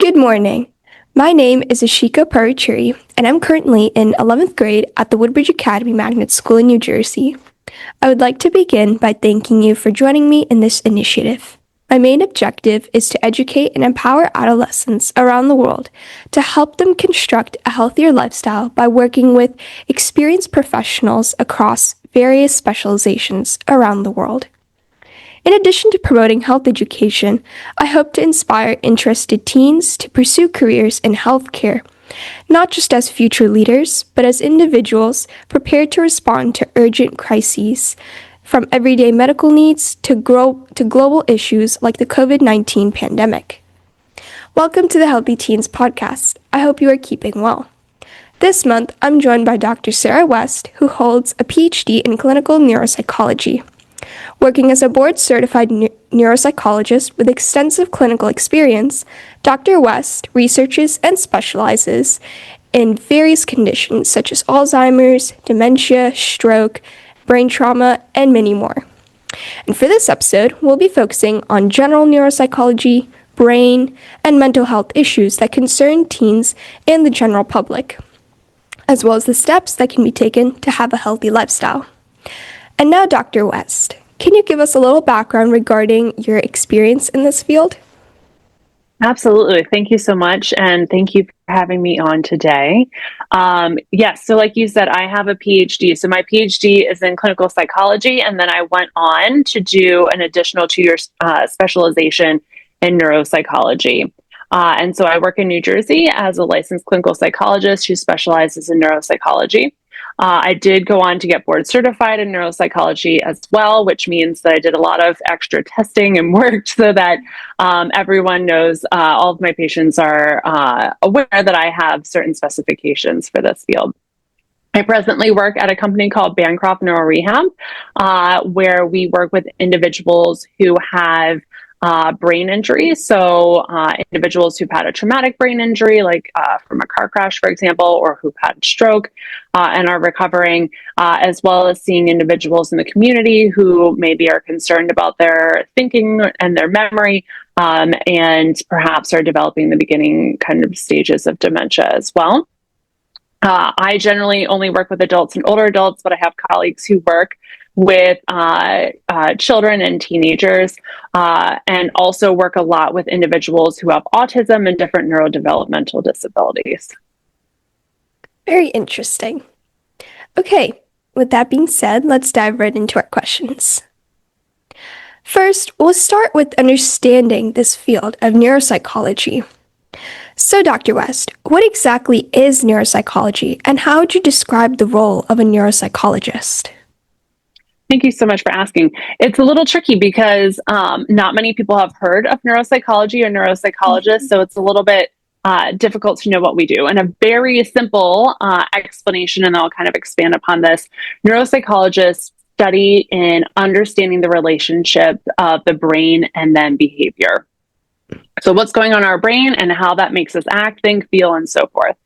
Good morning. My name is EshikaParuchuri, and I'm currently in 11th grade at the Woodbridge Academy Magnet School in New Jersey. I would like to begin by thanking you for joining me in this initiative. My main objective is to educate and empower adolescents around the world to help them construct a healthier lifestyle by working with experienced professionals across various specializations around the world. In addition to promoting health education, I hope to inspire interested teens to pursue careers in healthcare, not just as future leaders, but as individuals prepared to respond to urgent crises, from everyday medical needs to global issues like the COVID-19 pandemic. Welcome to the Healthy Teens podcast. I hope you are keeping well. This month, I'm joined by Dr. Sarah West, who holds a PhD in clinical neuropsychology. Working as a board-certified neuropsychologist with extensive clinical experience, Dr. West researches and specializes in various conditions such as Alzheimer's, dementia, stroke, brain trauma, and many more. And for this episode, we'll be focusing on general neuropsychology, brain, and mental health issues that concern teens and the general public, as well as the steps that can be taken to have a healthy lifestyle. And now, Dr. West, can you give us a little background regarding your experience in this field? Absolutely. Thank you so much. And thank you for having me on today. Yes, so like you said, I have a PhD. So my PhD is in clinical psychology. And then I went on to do an additional 2-year specialization in neuropsychology. And so I work in New Jersey as a licensed clinical psychologist who specializes in neuropsychology. I did go on to get board certified in neuropsychology as well, which means that I did a lot of extra testing and work so that everyone knows all of my patients are aware that I have certain specifications for this field. I presently work at a company called Bancroft Neuro Rehab, where we work with individuals who have brain injury. So individuals who've had a traumatic brain injury, like from a car crash, for example, or who've had stroke and are recovering, as well as seeing individuals in the community who maybe are concerned about their thinking and their memory, and perhaps are developing the beginning kind of stages of dementia as well. I generally only work with adults and older adults, but I have colleagues who work with children and teenagers, and also work a lot with individuals who have autism and different neurodevelopmental disabilities. Very interesting. Okay, with that being said, let's dive right into our questions. First, we'll start with understanding this field of neuropsychology. So, Dr. West, what exactly is neuropsychology, and how would you describe the role of a neuropsychologist? Thank you so much for asking. It's a little tricky because not many people have heard of neuropsychology or neuropsychologists, so it's a little bit difficult to know what we do. And a very simple explanation, and I'll kind of expand upon this, neuropsychologists study in understanding the relationship of the brain and then behavior. So what's going on in our brain and how that makes us act, think, feel, and so forth.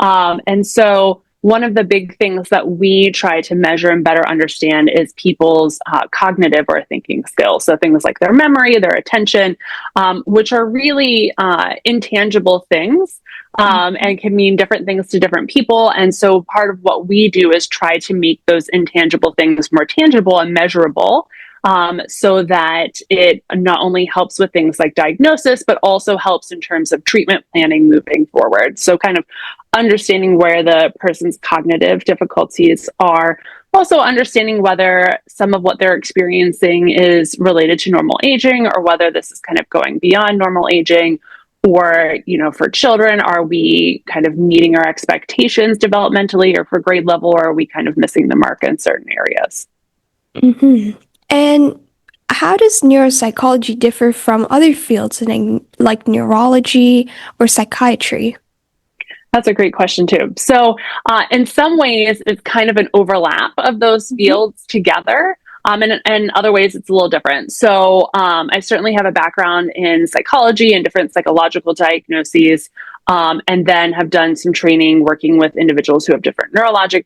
And so one of the big things that we try to measure and better understand is people's cognitive or thinking skills. So things like their memory, their attention, which are really intangible things and can mean different things to different people. And so part of what we do is try to make those intangible things more tangible and measurable, so that it not only helps with things like diagnosis, but also helps in terms of treatment planning moving forward. So kind of understanding where the person's cognitive difficulties are, also understanding whether some of what they're experiencing is related to normal aging or whether this is kind of going beyond normal aging. Or, for children, are we kind of meeting our expectations developmentally or for grade level, or are we kind of missing the mark in certain areas? Mm-hmm. And how does neuropsychology differ from other fields like neurology or psychiatry? That's a great question too. So in some ways, it's kind of an overlap of those fields together. And in other ways, it's a little different. So I certainly have a background in psychology and different psychological diagnoses, and then have done some training working with individuals who have different neurologic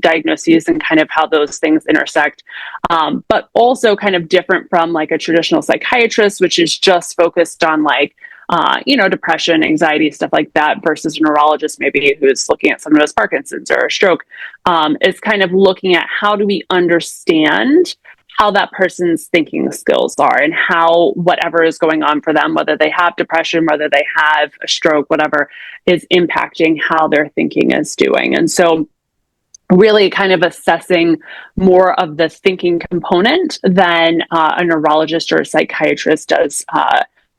diagnoses and kind of how those things intersect. But also kind of different from like a traditional psychiatrist, which is just focused on like depression, anxiety, stuff like that, versus a neurologist maybe who's looking at someone who has Parkinson's or a stroke. Is kind of looking at how do we understand how that person's thinking skills are and how whatever is going on for them, whether they have depression, whether they have a stroke, whatever, is impacting how their thinking is doing. And so really kind of assessing more of the thinking component than a neurologist or a psychiatrist does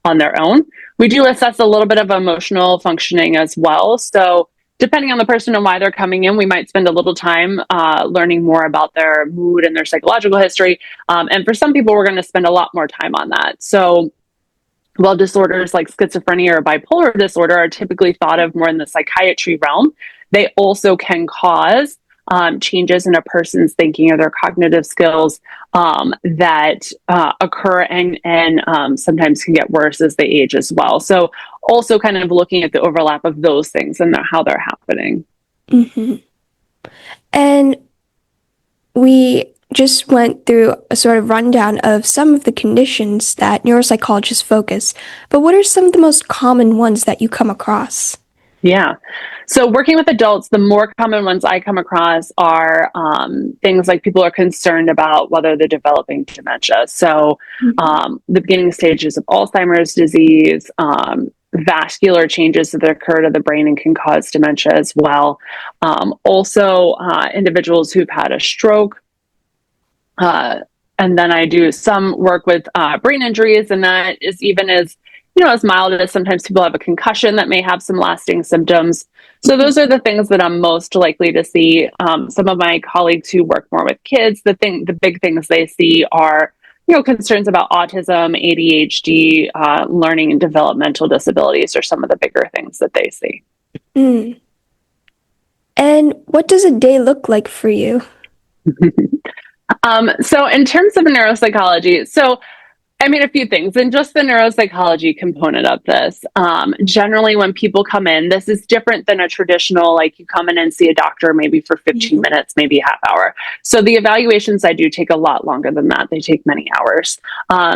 on their own. We do assess a little bit of emotional functioning as well. So depending on the person and why they're coming in, we might spend a little time learning more about their mood and their psychological history. And for some people, we're going to spend a lot more time on that. So while disorders like schizophrenia or bipolar disorder are typically thought of more in the psychiatry realm, they also can cause changes in a person's thinking or their cognitive skills that occur and sometimes can get worse as they age as well. So also kind of looking at the overlap of those things and how they're happening. Mm-hmm. And we just went through a sort of rundown of some of the conditions that neuropsychologists focus, but what are some of the most common ones that you come across? Yeah. So working with adults, the more common ones I come across are things like people are concerned about whether they're developing dementia. So the beginning stages of Alzheimer's disease, vascular changes that occur to the brain and can cause dementia as well. Also, individuals who've had a stroke. And then I do some work with brain injuries, and that is even as mild as sometimes people have a concussion that may have some lasting symptoms. So those are the things that I'm most likely to see. Some of my colleagues who work more with kids, the big things they see are, concerns about autism, ADHD, learning and developmental disabilities are some of the bigger things that they see. Mm. And what does a day look like for you? So in terms of neuropsychology, a few things, and just the neuropsychology component of this. Generally, when people come in, this is different than a traditional, like you come in and see a doctor maybe for 15 minutes, maybe a half hour. So the evaluations I do take a lot longer than that. They take many hours.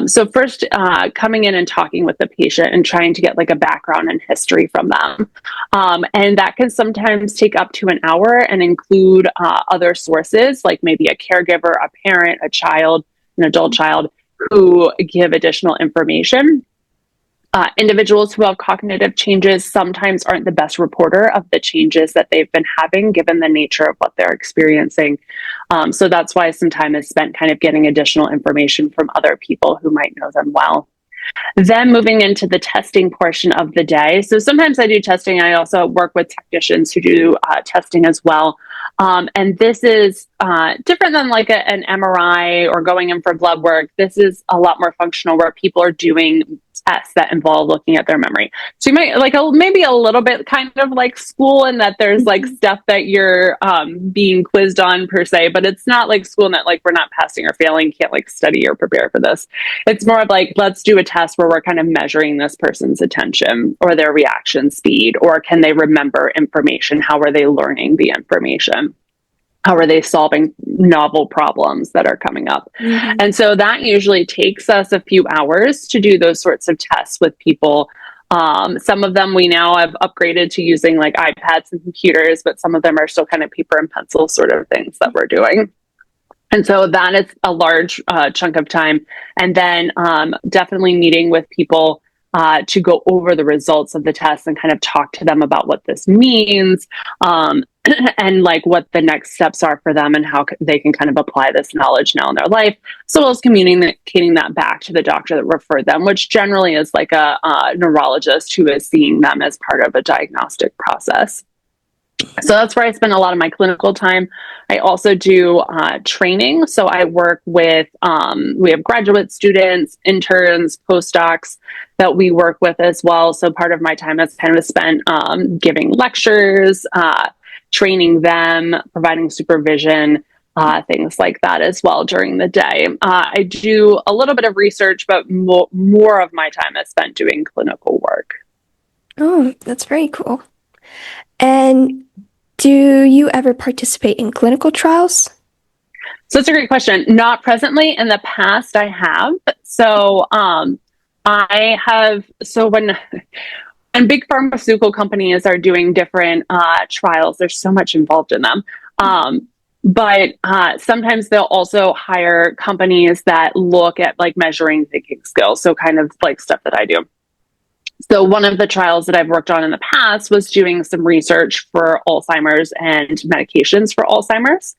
So first, coming in and talking with the patient and trying to get like a background and history from them. And that can sometimes take up to an hour and include other sources, like maybe a caregiver, a parent, a child, an adult child, who give additional information. Individuals who have cognitive changes sometimes aren't the best reporter of the changes that they've been having, given the nature of what they're experiencing. So that's why some time is spent kind of getting additional information from other people who might know them well. Then moving into the testing portion of the day. So sometimes I do testing. I also work with technicians who do testing as well. And this is different than like an MRI or going in for blood work. This is a lot more functional where people are doing tests that involve looking at their memory. So you might like maybe a little bit kind of like school in that there's like stuff that you're being quizzed on per se, but it's not like school in that like we're not passing or failing, can't like study or prepare for this. It's more of like, let's do a test where we're kind of measuring this person's attention or their reaction speed, or can they remember information? How are they learning the information? How are they solving novel problems that are coming up? Mm-hmm. And so that usually takes us a few hours to do those sorts of tests with people. Some of them we now have upgraded to using like iPads and computers, but some of them are still kind of paper and pencil sort of things that we're doing. And so that is a large chunk of time. And then definitely meeting with people to go over the results of the test and kind of talk to them about what this means and like what the next steps are for them and how they can kind of apply this knowledge now in their life, as well as communicating that back to the doctor that referred them, which generally is like a neurologist who is seeing them as part of a diagnostic process. So that's where I spend a lot of my clinical time. I also do training. So I work with, we have graduate students, interns, postdocs that we work with as well. So part of my time is kind of spent giving lectures, training them, providing supervision, things like that as well during the day. I do a little bit of research, but more of my time is spent doing clinical work. Oh, that's very cool. And do you ever participate in clinical trials? So that's a great question. Not presently. In the past, I have. So when big pharmaceutical companies are doing different trials, there's so much involved in them. But sometimes they'll also hire companies that look at like measuring thinking skills. So kind of like stuff that I do. So one of the trials that I've worked on in the past was doing some research for Alzheimer's and medications for Alzheimer's.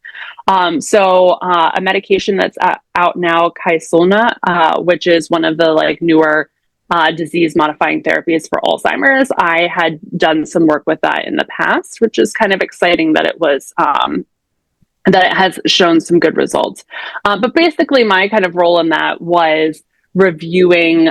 A medication that's out now, Kisunla, which is one of the like newer disease modifying therapies for Alzheimer's. I had done some work with that in the past, which is kind of exciting that that it has shown some good results. But basically my kind of role in that was reviewing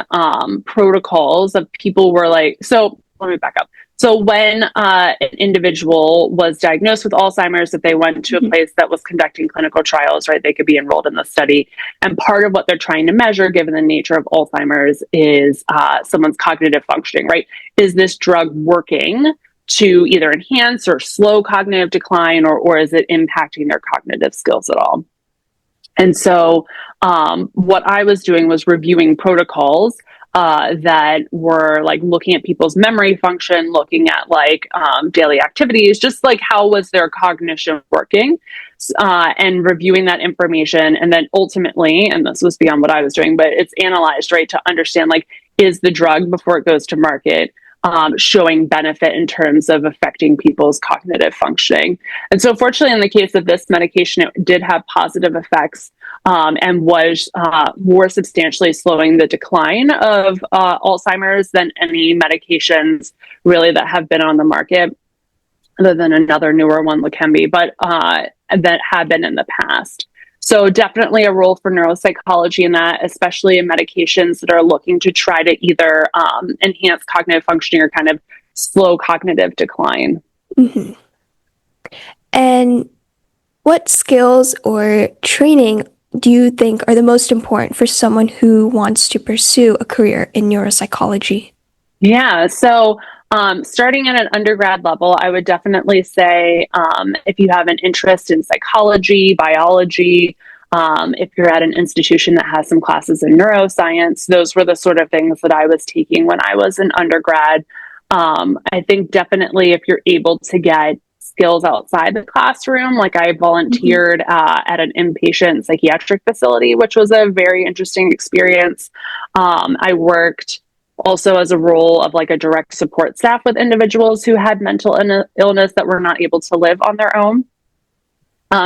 protocols of people were like, so let me back up. So when an individual was diagnosed with Alzheimer's, if they went to a place that was conducting clinical trials, right, they could be enrolled in the study. And part of what they're trying to measure, given the nature of Alzheimer's, is someone's cognitive functioning, right? Is this drug working to either enhance or slow cognitive decline, or is it impacting their cognitive skills at all? And so what I was doing was reviewing protocols that were like looking at people's memory function, looking at like daily activities, just like how was their cognition working, and reviewing that information. And then ultimately, and this was beyond what I was doing, but it's analyzed, right, to understand like, is the drug before it goes to market showing benefit in terms of affecting people's cognitive functioning. And so fortunately, in the case of this medication, it did have positive effects and was more substantially slowing the decline of Alzheimer's than any medications really that have been on the market, other than another newer one, Leqembi, but that had been in the past. So definitely a role for neuropsychology in that, especially in medications that are looking to try to either enhance cognitive functioning or kind of slow cognitive decline. Mm-hmm. And what skills or training do you think are the most important for someone who wants to pursue a career in neuropsychology? Yeah, so starting at an undergrad level, I would definitely say if you have an interest in psychology, biology, if you're at an institution that has some classes in neuroscience, those were the sort of things that I was taking when I was an undergrad. I think definitely if you're able to get skills outside the classroom, like I volunteered at an inpatient psychiatric facility, which was a very interesting experience. I worked also as a role of like a direct support staff with individuals who had mental illness that were not able to live on their own.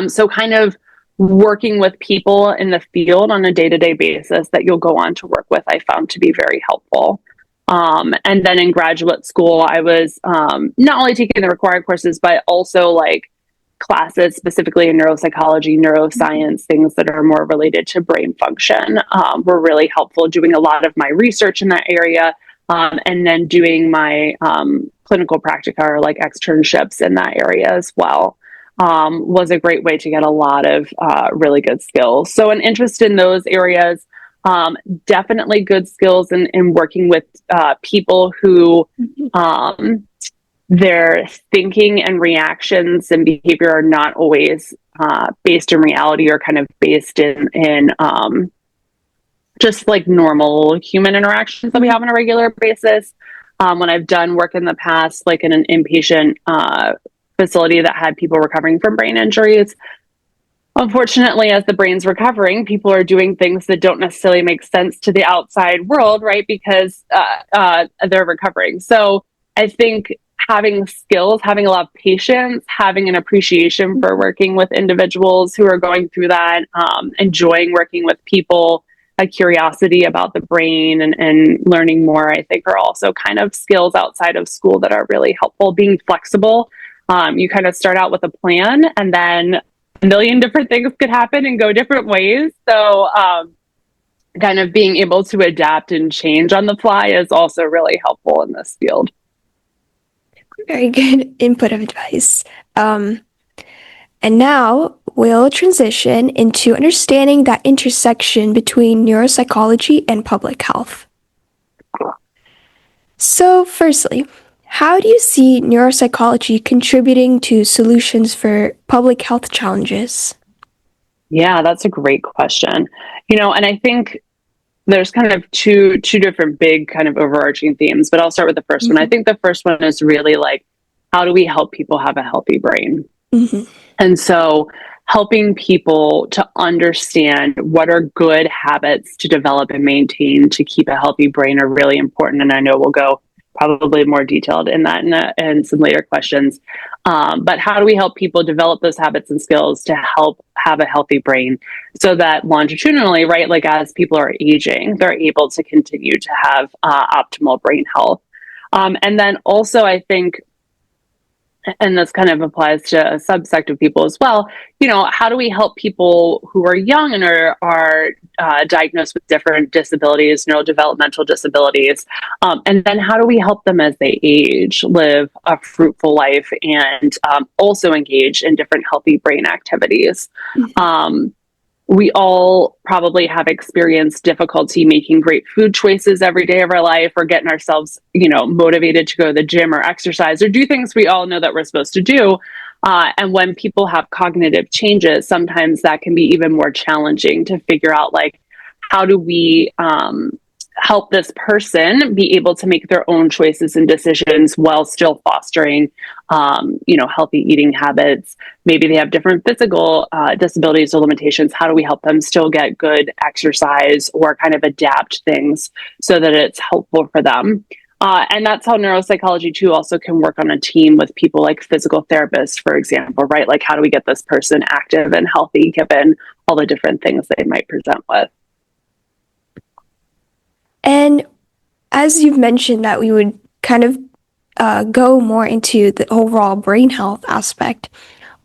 So kind of working with people in the field on a day-to-day basis that you'll go on to work with, I found to be very helpful. And then in graduate school, I was not only taking the required courses, but also like classes specifically in neuropsychology, neuroscience, things that are more related to brain function were really helpful. Doing a lot of my research in that area and then doing my clinical practica or like externships in that area as well was a great way to get a lot of really good skills. So an interest in those areas, definitely good skills in working with people who their thinking and reactions and behavior are not always based in reality or kind of based in just like normal human interactions that we have on a regular basis. When I've done work in the past, like in an inpatient facility that had people recovering from brain injuries, unfortunately, as the brain's recovering, people are doing things that don't necessarily make sense to the outside world, right? Because they're recovering. So I think having skills, having a lot of patience, having an appreciation for working with individuals who are going through that, enjoying working with people, a curiosity about the brain and learning more, I think are also kind of skills outside of school that are really helpful. Being flexible. You kind of start out with a plan and then a million different things could happen and go different ways. So kind of being able to adapt and change on the fly is also really helpful in this field. Very good input of advice. And now we'll transition into understanding that intersection between neuropsychology and public health. So firstly, how do you see neuropsychology contributing to solutions for public health challenges? Yeah, that's a great question. And I think there's kind of two different big kind of overarching themes, but I'll start with the first one. I Hmm. think the first one is really like, how do we help people have a healthy brain? Hmm. And so helping people to understand what are good habits to develop and maintain to keep a healthy brain are really important. And I know we'll go probably more detailed in that in some later questions. But how do we help people develop those habits and skills to help have a healthy brain so that longitudinally, right, like as people are aging, they're able to continue to have optimal brain health. And then also, I think, and this kind of applies to a subsect of people as well, how do we help people who are young and are diagnosed with different disabilities, neurodevelopmental disabilities, and then how do we help them as they age live a fruitful life and also engage in different healthy brain activities. We all probably have experienced difficulty making great food choices every day of our life, or getting ourselves, motivated to go to the gym or exercise or do things we all know that we're supposed to do. And when people have cognitive changes, sometimes that can be even more challenging to figure out, like, how do we help this person be able to make their own choices and decisions while still fostering, healthy eating habits. Maybe they have different physical disabilities or limitations. How do we help them still get good exercise or kind of adapt things so that it's helpful for them? And that's how neuropsychology too also can work on a team with people like physical therapists, for example, right? Like, how do we get this person active and healthy given all the different things they might present with? And as you've mentioned that we would kind of go more into the overall brain health aspect,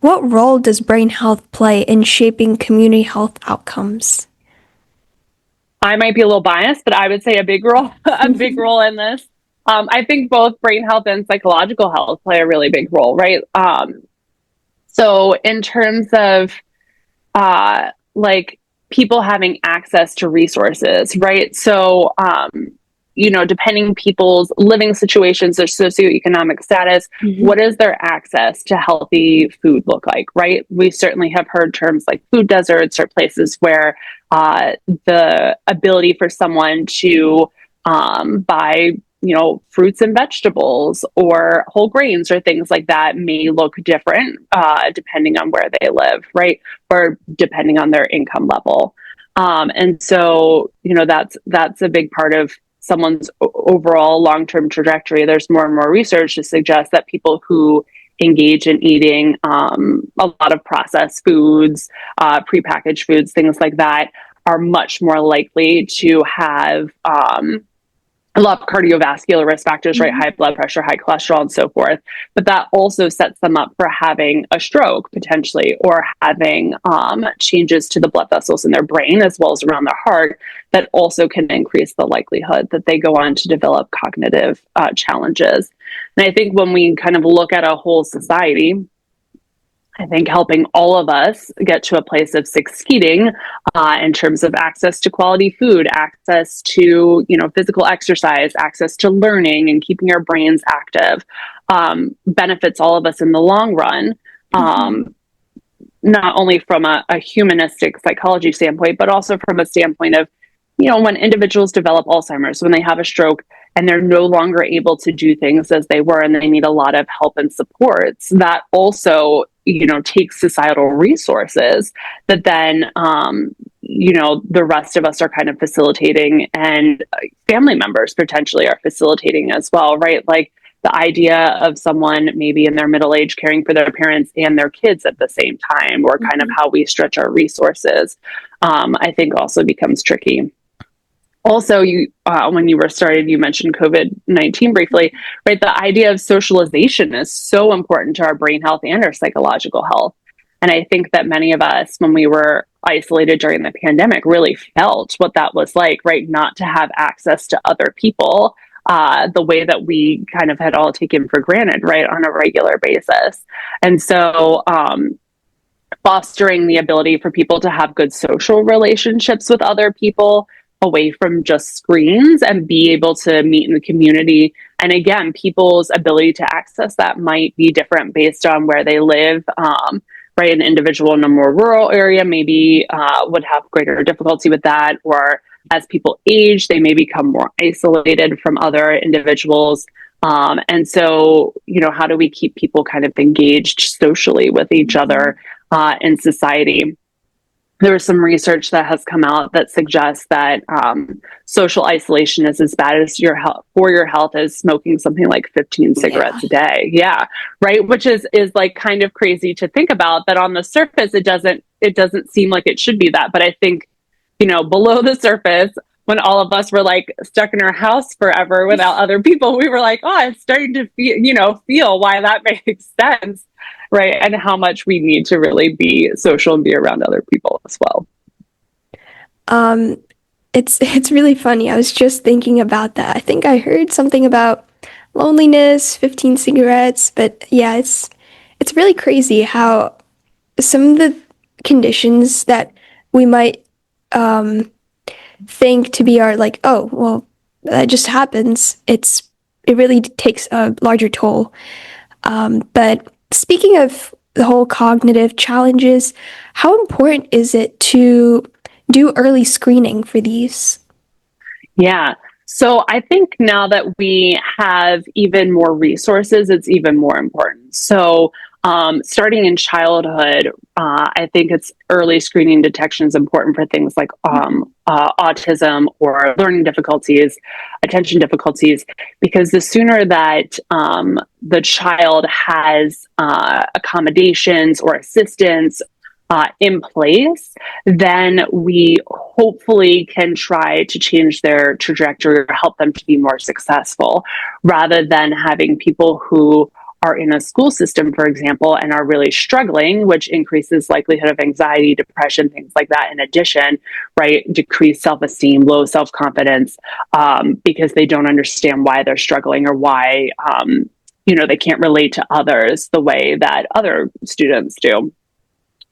what role does brain health play in shaping community health outcomes? I might be a little biased, but I would say a big role, a big role in this. I think both brain health and psychological health play a really big role, right? So in terms of like people having access to resources, right? So depending people's living situations, their socioeconomic status, Mhm. what does their access to healthy food look like, right? We certainly have heard terms like food deserts or places where the ability for someone to buy fruits and vegetables or whole grains or things like that may look different depending on where they live, right? Or depending on their income level. And so, that's a big part of someone's overall long-term trajectory. There's more and more research to suggest that people who engage in eating a lot of processed foods, prepackaged foods, things like that, are much more likely to have a lot of cardiovascular risk factors, right? Mhm. High blood pressure, high cholesterol, and so forth. But that also sets them up for having a stroke potentially, or having changes to the blood vessels in their brain as well as around their heart that also can increase the likelihood that they go on to develop cognitive challenges. And I think when we kind of look at a whole society, I think helping all of us get to a place of succeeding in terms of access to quality food, access to physical exercise, access to learning, and keeping our brains active benefits all of us in the long run. Mhm. Um, Not only from a humanistic psychology standpoint, but also from a standpoint of, when individuals develop Alzheimer's, when they have a stroke and they're no longer able to do things as they were and they need a lot of help and supports, that also, takes societal resources that then, the rest of us are kind of facilitating, and family members potentially are facilitating as well, right? Like, the idea of someone maybe in their middle age caring for their parents and their kids at the same time, or kind of Mhm. how we stretch our resources, I think also becomes tricky. Also, when you were started, you mentioned COVID-19 briefly, right? The idea of socialization is so important to our brain health and our psychological health. And I think that many of us, when we were isolated during the pandemic, really felt what that was like, right? Not to have access to other people the way that we kind of had all taken for granted, right, on a regular basis. And so, fostering the ability for people to have good social relationships with other people away from just screens and be able to meet in the community. And again, people's ability to access that might be different based on where they live. Right, an individual in a more rural area maybe would have greater difficulty with that, or as people age, they may become more isolated from other individuals. And so, how do we keep people kind of engaged socially with each other in society? There was some research that has come out that suggests that social isolation is as bad as for your health as smoking something like 15 Yeah. cigarettes a day. Yeah, right. Which is like kind of crazy to think about. That on the surface, it doesn't seem like it should be that. But I think, below the surface, when all of us were like stuck in our house forever without other people, we were like, oh, it's starting to feel why that makes sense, right? And how much we need to really be social and be around other people as well. Um, it's really funny. I was just thinking about that. I think I heard something about loneliness, 15 cigarettes, but yeah, it's really crazy how some of the conditions that we might think to be our like, oh, well, that just happens. It really takes a larger toll. But speaking of the whole cognitive challenges, how important is it to do early screening for these? Yeah. So I think now that we have even more resources, it's even more important. So starting in childhood, I think it's early screening detection is important for things like autism or learning difficulties, attention difficulties, because the sooner that the child has accommodations or assistance in place, then we hopefully can try to change their trajectory or help them to be more successful, rather than having people who are in a school system, for example, and are really struggling, which increases likelihood of anxiety, depression, things like that. In addition, right, decreased self-esteem, low self-confidence, because they don't understand why they're struggling or why they can't relate to others the way that other students do.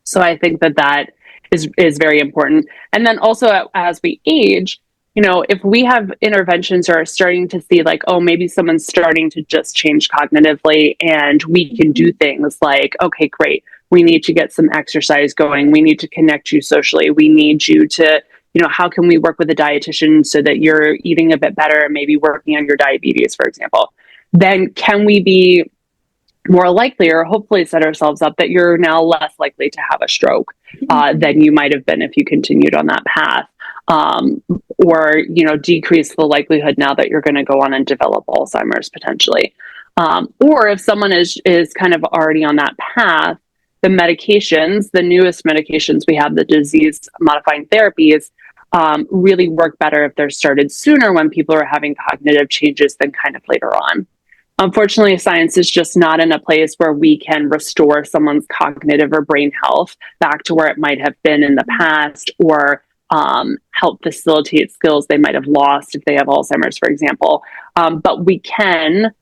So I think that is very important. And then also as we age, if we have interventions or are starting to see like, oh, maybe someone's starting to just change cognitively, and we can do things like, okay, great, we need to get some exercise going. We need to connect you socially. We need you to, how can we work with a dietitian so that you're eating a bit better, maybe working on your diabetes, for example. Then can we be more likely, or hopefully set ourselves up that you're now less likely to have a stroke than you might have been if you continued on that path, or decrease the likelihood now that you're going to go on and develop Alzheimer's potentially, or if someone is kind of already on that path, the medications, the newest medications we have, the disease modifying therapies, really work better if they're started sooner when people are having cognitive changes than kind of later on. Unfortunately, science is just not in a place where we can restore someone's cognitive or brain health back to where it might have been in the past, or help facilitate skills they might have lost if they have Alzheimer's, for example. But we can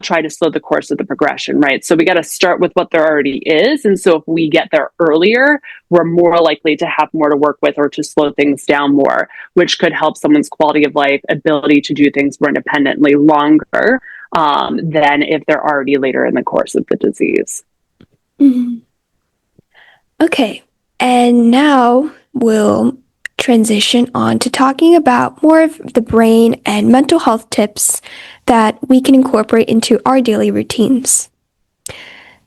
try to slow the course of the progression, right? So we got to start with what there already is. And so if we get there earlier, we're more likely to have more to work with or to slow things down more, which could help someone's quality of life, ability to do things more independently longer than if they're already later in the course of the disease. Mm-hmm. Okay, and now we'll transition on to talking about more of the brain and mental health tips that we can incorporate into our daily routines.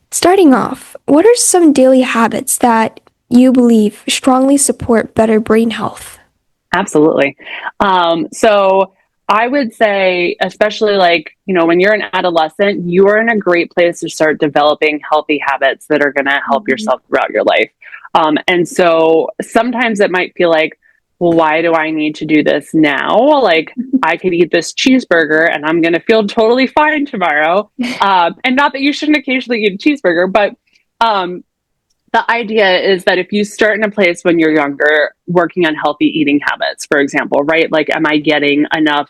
Starting off, what are some daily habits that you believe strongly support better brain health? Absolutely. So I would say, especially like, when you're an adolescent, you're in a great place to start developing healthy habits that are going to help yourself throughout your life. And so sometimes it might feel like, well, why do I need to do this now? Like, I could eat this cheeseburger and I'm going to feel totally fine tomorrow. And not that you shouldn't occasionally eat a cheeseburger, but the idea is that if you start in a place when you're younger, working on healthy eating habits, for example, right? Like, am I getting enough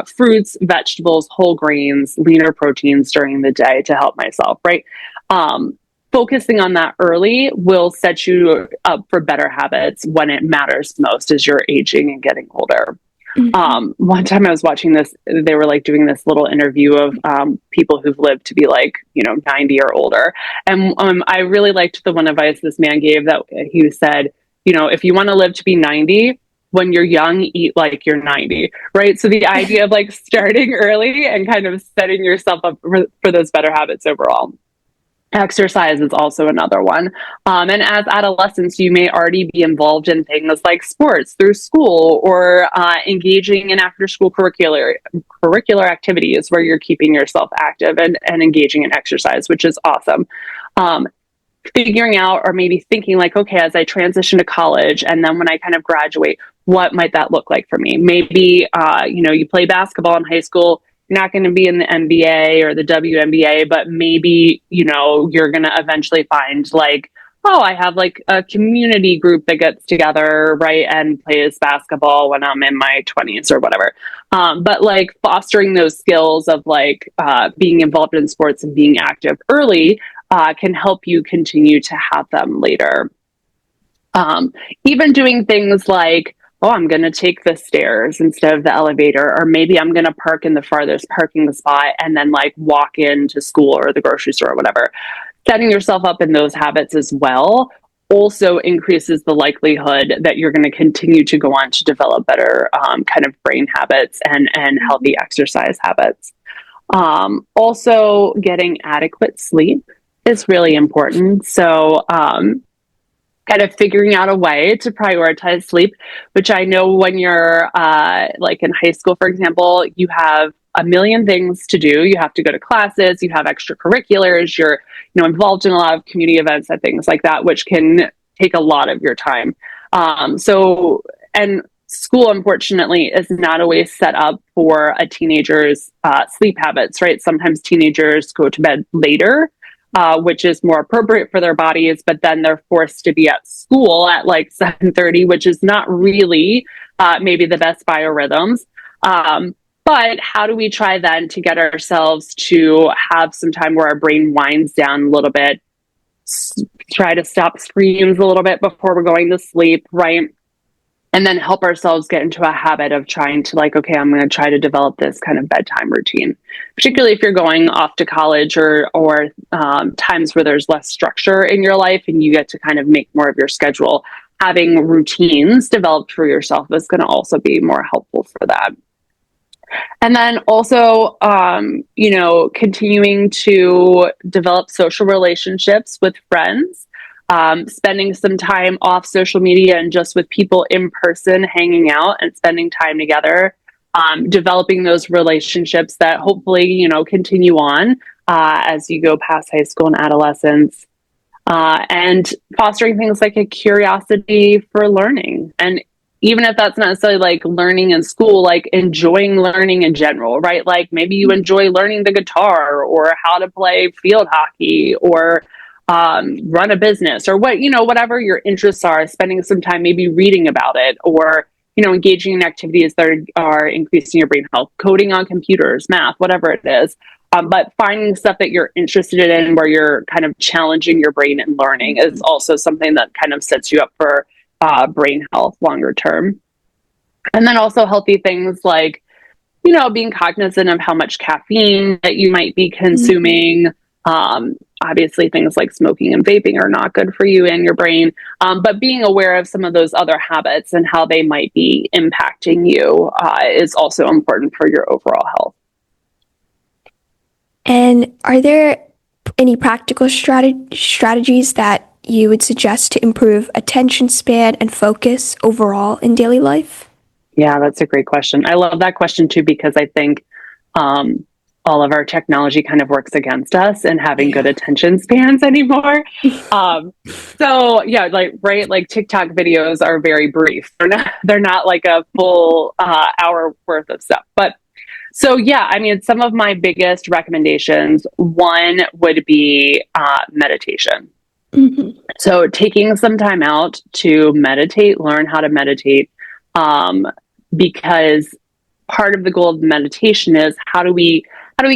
fruits, vegetables, whole grains, leaner proteins during the day to help myself, right? Focusing on that early will set you up for better habits when it matters most as you're aging and getting older. One time I was watching this, they were like doing this little interview of people who've lived to be like, 90 or older. And I really liked the one advice this man gave, that he said, if you want to live to be 90, when you're young, eat like you're 90, right? So the idea of like starting early and kind of setting yourself up for those better habits overall. Exercise is also another one. And as adolescents, you may already be involved in things like sports through school or engaging in after school curricular activities where you're keeping yourself active and engaging in exercise, which is awesome. Um, Figuring out or maybe thinking like, okay, as I transition to college and then when I kind of graduate, what might that look like for me? Maybe, you play basketball in high school, you're not going to be in the NBA or the WNBA, but maybe, you're going to eventually find like, oh, I have like a community group that gets together, right, and plays basketball when I'm in my 20s or whatever. But like fostering those skills of like being involved in sports and being active early can help you continue to have them later. Even doing things like, oh, I'm going to take the stairs instead of the elevator, or maybe I'm going to park in the farthest parking spot and then like walk into school or the grocery store or whatever. Setting yourself up in those habits as well also increases the likelihood that you're going to continue to go on to develop better kind of brain habits and healthy exercise habits. Also, getting adequate sleep is really important. So, kind of figuring out a way to prioritize sleep, which I know when you're like in high school, for example, you have a million things to do. You have to go to classes, you have extracurriculars, you're involved in a lot of community events and things like that, which can take a lot of your time. And school, unfortunately, is not always set up for a teenager's sleep habits, right? Sometimes teenagers go to bed later, which is more appropriate for their bodies, but then they're forced to be at school at like 7:30, which is not really maybe the best biorhythms. But how do we try then to get ourselves to have some time where our brain winds down a little bit, try to stop screens a little bit before we're going to sleep, right? And then help ourselves get into a habit of trying to like, okay, I'm going to try to develop this kind of bedtime routine, particularly if you're going off to college or times where there's less structure in your life and you get to kind of make more of your schedule. Having routines developed for yourself is going to also be more helpful for that. And then also, continuing to develop social relationships with friends, spending some time off social media and just with people in person, hanging out and spending time together, developing those relationships that hopefully, continue on as you go past high school and adolescence. And fostering things like a curiosity for learning. And even if that's not necessarily like learning in school, like enjoying learning in general, right? Like maybe you enjoy learning the guitar or how to play field hockey or run a business or whatever your interests are, spending some time maybe reading about it or, engaging in activities that are increasing your brain health, coding on computers, math, whatever it is. But finding stuff that you're interested in where you're kind of challenging your brain and learning is also something that kind of sets you up for brain health longer term. And then also healthy things like, being cognizant of how much caffeine that you might be consuming. Obviously, things like smoking and vaping are not good for you and your brain, but being aware of some of those other habits and how they might be impacting you is also important for your overall health. And are there any practical strategies that you would suggest to improve attention span and focus overall in daily life? Yeah, that's a great question. I love that question too, because I think all of our technology kind of works against us and having good attention spans anymore. So yeah, like TikTok videos are very brief. They're not like a full hour worth of stuff. But so yeah, I mean, some of my biggest recommendations, one would be meditation. So taking some time out to meditate, learn how to meditate, because part of the goal of meditation is how do we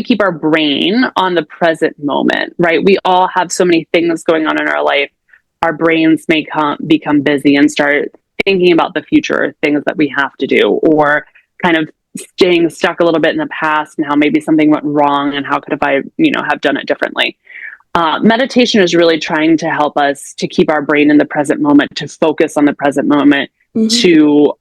keep our brain on the present moment, right? We all have so many things going on in our life. Our brains may become busy and start thinking about the future, things that we have to do, or kind of staying stuck a little bit in the past and how maybe something went wrong and how could have I, have done it differently. Meditation is really trying to help us to keep our brain in the present moment, to focus on the present moment, to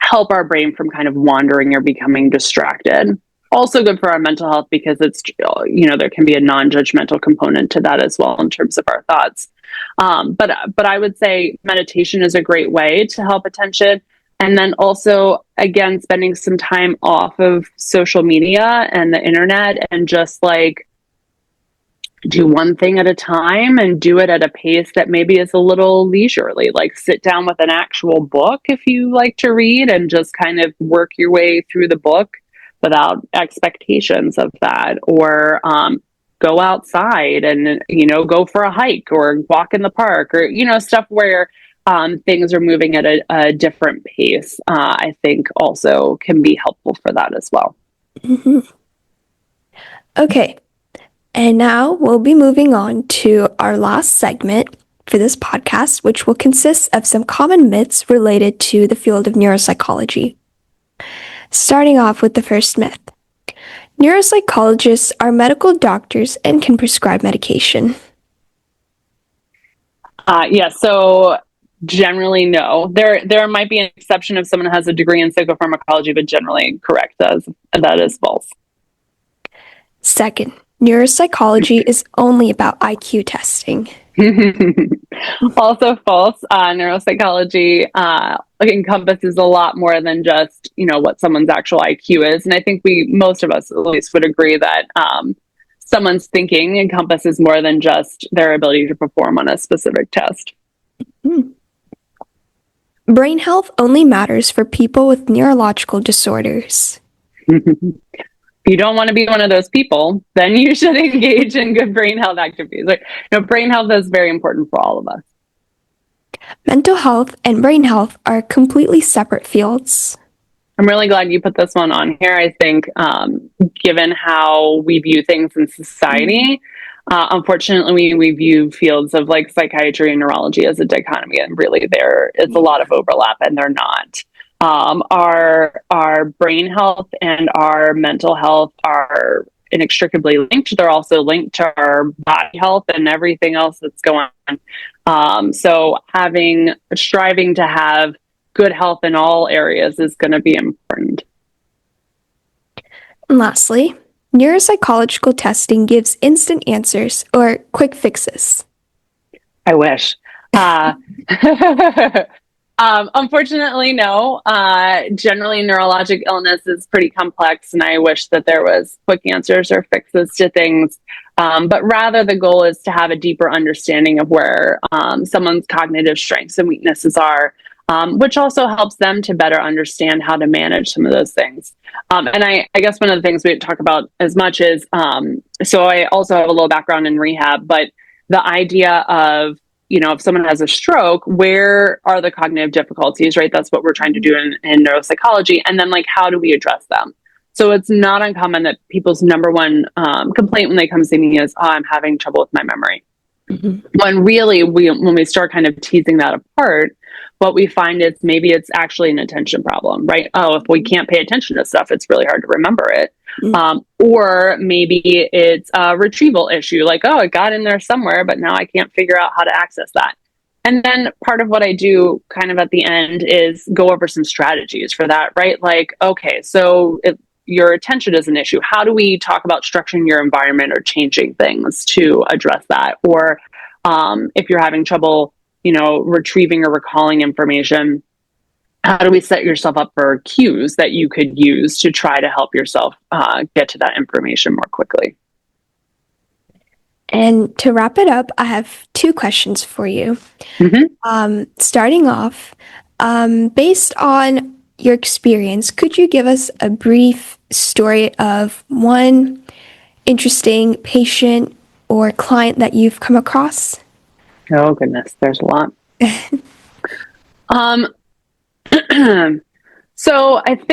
help our brain from kind of wandering or becoming distracted. Also good for our mental health because it's, there can be a non-judgmental component to that as well in terms of our thoughts. But I would say meditation is a great way to help attention. And then also, again, spending some time off of social media and the internet and just like do one thing at a time and do it at a pace that maybe is a little leisurely, like sit down with an actual book if you like to read and just kind of work your way through the book without expectations of that, or go outside and, go for a hike or walk in the park, or, stuff where things are moving at a different pace, I think also can be helpful for that as well. Mm-hmm. Okay. And now we'll be moving on to our last segment for this podcast, which will consist of some common myths related to the field of neuropsychology. Starting off with the first myth. Neuropsychologists are medical doctors and can prescribe medication. So generally, no. There might be an exception if someone has a degree in psychopharmacology, but generally correct. That is false. Second, neuropsychology is only IQ testing. Also false. Neuropsychology encompasses a lot more than just, what someone's actual IQ is. And I think most of us at least would agree that someone's thinking encompasses more than just their ability to perform on a specific test. Brain health only matters for people with neurological disorders. If you don't want to be one of those people, then you should engage in good brain health activities. Brain health is very important for all of us. Mental health and brain health are completely separate fields. I'm really glad you put this one on here. I think given how we view things in society, unfortunately, we view fields of like psychiatry and neurology as a dichotomy, and really there is a lot of overlap, and they're not. Our brain health and our mental health are inextricably linked. They're also linked to our body health and everything else that's going on. So striving to have good health in all areas is going to be important. And lastly, neuropsychological testing gives instant answers or quick fixes. I wish. Unfortunately, no. Generally, neurologic illness is pretty complex, and I wish that there was quick answers or fixes to things. But rather, the goal is to have a deeper understanding of where someone's cognitive strengths and weaknesses are, which also helps them to better understand how to manage some of those things. And I guess one of the things we didn't talk about as much is, so I also have a little background in rehab, but the idea of, if someone has a stroke, where are the cognitive difficulties, right? That's what we're trying to do in neuropsychology. And then how do we address them? So it's not uncommon that people's number one complaint when they come see me is, I'm having trouble with my memory. Mm-hmm. When really, when we start kind of teasing that apart, what we find is maybe it's actually an attention problem, right? Oh, if we can't pay attention to stuff, it's really hard to remember it. Mm-hmm. Or maybe it's a retrieval issue, like, oh, it got in there somewhere, but now I can't figure out how to access that. And then part of what I do kind of at the end is go over some strategies for that, right? Like, okay, so if your attention is an issue, how do we talk about structuring your environment or changing things to address that? Or if you're having trouble, retrieving or recalling information, how do we set yourself up for cues that you could use to try to help yourself get to that information more quickly? And to wrap it up, I have 2 questions for you. Mm-hmm. Starting off, based on your experience, could you give us a brief story of one interesting patient or client that you've come across? Oh, goodness, there's a lot. So I'm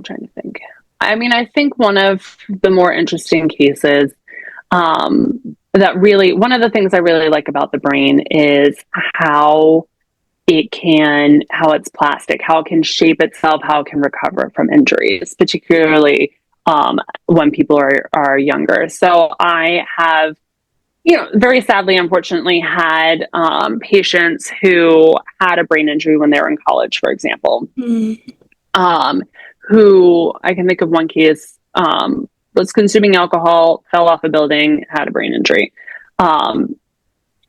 trying to think. I think one of the more interesting cases one of the things I really like about the brain is how it's plastic, how it can shape itself, how it can recover from injuries, particularly when people are younger. So I have very sadly, unfortunately, had patients who had a brain injury when they were in college, for example. Mm. Who I can think of one case, was consuming alcohol, fell off a building, had a brain injury. Um,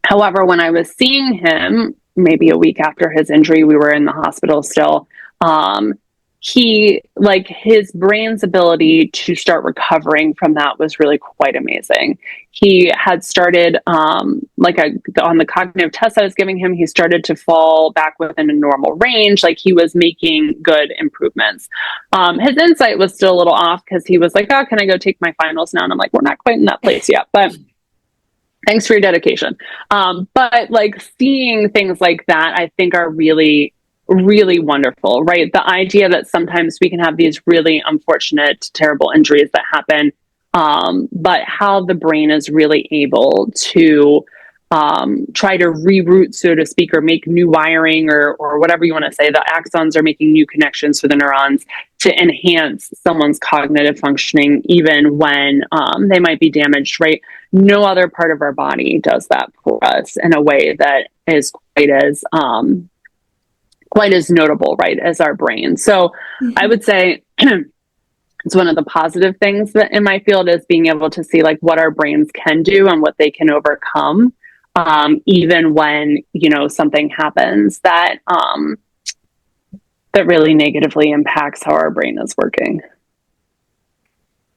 However, when I was seeing him, maybe a week after his injury, we were in the hospital still. Um, his brain's ability to start recovering from that was really quite amazing. He had started, on the cognitive test I was giving him, he started to fall back within a normal range. Like he was making good improvements. His insight was still a little off because he was like, "Oh, can I go take my finals now?" And I'm like, "We're not quite in that place yet, but thanks for your dedication." But like seeing things like that, I think are really, really wonderful, right? The idea that sometimes we can have these really unfortunate, terrible injuries that happen, but how the brain is really able to try to reroute, so to speak, or make new wiring or whatever you want to say. The axons are making new connections for the neurons to enhance someone's cognitive functioning, even when they might be damaged, right? No other part of our body does that for us in a way that is quite as notable, right, as our brain. So I would say it's one of the positive things that in my field is being able to see like what our brains can do and what they can overcome, even when something happens that that really negatively impacts how our brain is working.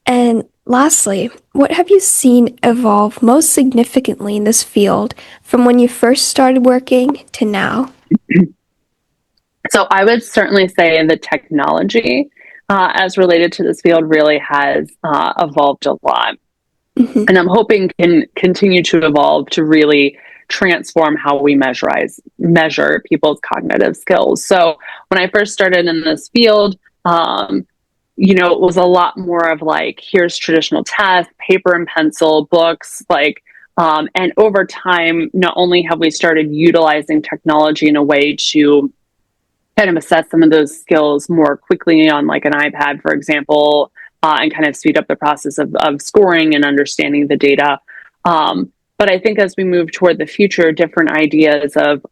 And lastly, what have you seen evolve most significantly in this field from when you first started working to now? So I would certainly say the technology as related to this field really has evolved a lot. Mm-hmm. And I'm hoping can continue to evolve to really transform how we measure people's cognitive skills. So when I first started in this field, it was a lot more of like, here's traditional tests, paper and pencil, books, and over time, not only have we started utilizing technology in a way to kind of assess some of those skills more quickly on like an iPad, for example, and kind of speed up the process of scoring and understanding the data. But I think as we move toward the future, different ideas of,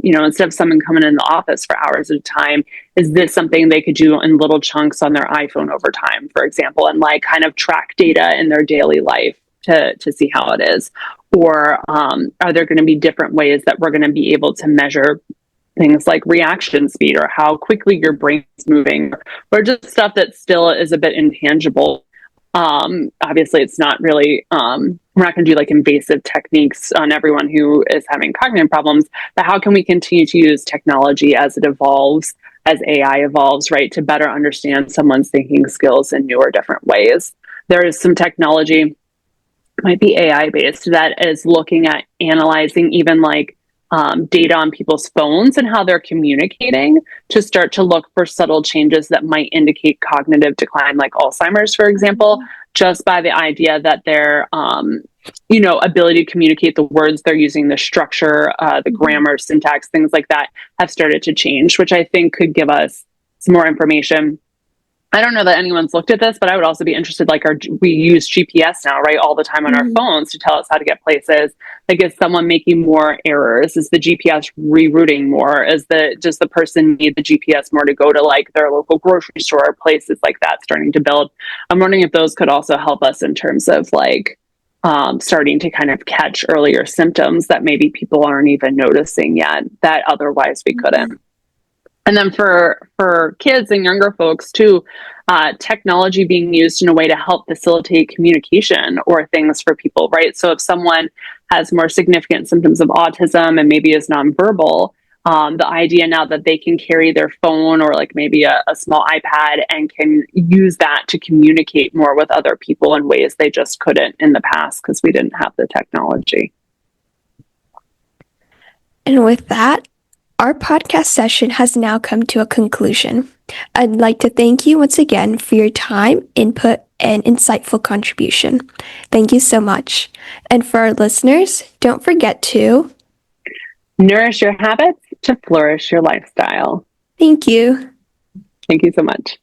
instead of someone coming in the office for hours at a time, is this something they could do in little chunks on their iPhone over time, for example, and like kind of track data in their daily life to see how it is? Or are there going to be different ways that we're going to be able to measure things like reaction speed or how quickly your brain's moving, or just stuff that still is a bit intangible? Obviously, it's not really, we're not going to do like invasive techniques on everyone who is having cognitive problems, but how can we continue to use technology as it evolves, as AI evolves, right, to better understand someone's thinking skills in newer, different ways? There is some technology, might be AI based, that is looking at analyzing even like data on people's phones and how they're communicating to start to look for subtle changes that might indicate cognitive decline, like Alzheimer's, for example, just by the idea that their ability to communicate the words they're using, the structure, the grammar, syntax, things like that have started to change, which I think could give us some more information. I don't know that anyone's looked at this, but I would also be interested, like, we use GPS now, right, all the time on our phones to tell us how to get places. Like, is someone making more errors? Is the GPS rerouting more? Does the person need the GPS more to go to like their local grocery store, places like that starting to build? I'm wondering if those could also help us in terms of like starting to kind of catch earlier symptoms that maybe people aren't even noticing yet that otherwise we couldn't. And then for kids and younger folks too, technology being used in a way to help facilitate communication or things for people, right? So if someone has more significant symptoms of autism and maybe is nonverbal, the idea now that they can carry their phone or like maybe a small iPad and can use that to communicate more with other people in ways they just couldn't in the past because we didn't have the technology. And with that, our podcast session has now come to a conclusion. I'd like to thank you once again for your time, input, and insightful contribution. Thank you so much. And for our listeners, don't forget to nourish your habits to flourish your lifestyle. Thank you. Thank you so much.